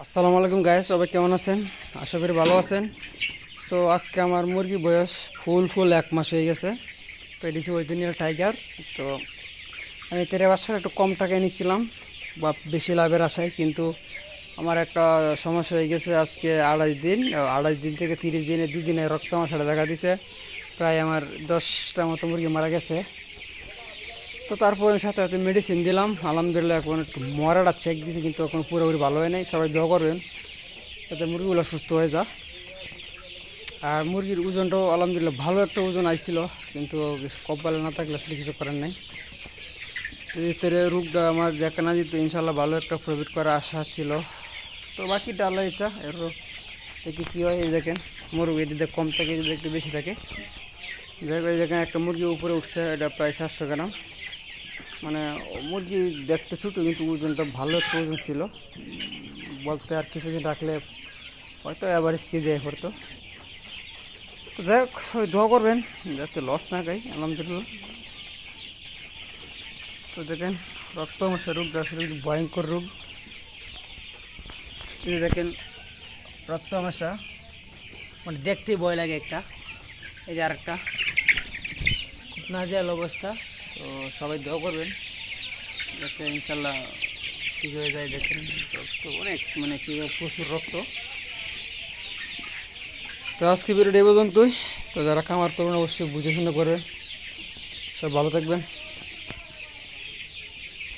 আসসালামু আলাইকুম গাইস, সবাই কেমন আছেন? আশা করি ভালো আছেন। সো আজকে আমার মুরগি বয়স ফুল 1 মাস হয়ে গেছে। তো এটি হচ্ছে অরিজিনাল টাইগার। তো আমি তেরে বাচ্চার একটু কম টাকায় নিয়েছিলাম বা বেশি লাভের আশায়, কিন্তু আমার একটা সমস্যা হয়ে গেছে। আজকে 28 দিন থেকে 30 দিনে 2 দিনে রক্ত আমার সাথে দেখা দিছে। প্রায় আমার 10টা মতো মুরগি মারা গেছে। তো তারপর আমি সাথে সাথে মেডিসিন দিলাম, আলহামদুলিল্লাহ এখন একটু মরাটা চেক দিয়েছি, কিন্তু এখন পুরোপুরি ভালো হয় নাই। সবাই দোয়া করবেন যাতে মুরগিগুলো সুস্থ হয়ে যায়। আর মুরগির ওজনটাও আলহামদুলিল্লাহ ভালো একটা ওজন আইছিল, কিন্তু কপালে না থাকলে আসলে কিছু করার নাই। এর রোগটা আমার দেখা না যেত, ইনশাল্লাহ ভালো একটা প্রফিট করার আশা ছিল। তো বাকিটা আল্লাহ ইচ্ছা। এর দেখি কী হয়। এই দেখেন মুরগি এদিকে কম থাকে, এদিকে একটু বেশি থাকে। যাই হোক, এই দেখেন একটা মুরগি উপরে উঠছে, এটা প্রায় 700 গ্রাম। মানে মুরগি দেখতে ছোটো, কিন্তু ওজনটা ভালো একটা ওজন ছিল। বলতে আর কিছুদিন রাখলে হয়তো অ্যাভারেজ কেজি পড়তো। তো যাই হোক, সবাই দোয়া করবেন যাতে লস না খাই, আলহামদুলিল্লাহ। তো দেখেন রক্ত আমাশা রোগটা আসলে একটু ভয়ঙ্কর রোগ। এই দেখেন রক্ত আমাশা, মানে দেখতেই ভয় লাগে একটা। এই যে আরেকটা, খুব নাজেহাল অবস্থা। তো সবাই দোয়া করবেন যাতে ইনশাল্লাহ ঠিক হয়ে যায়। দেখেন রক্ত অনেক, মানে কী প্রচুর রক্ত। তো আজকে ভিডিওটা এই পর্যন্তই। তো যারা খামার করবেন অবশ্যই বুঝে শুনে করবেন। সব ভালো থাকবেন।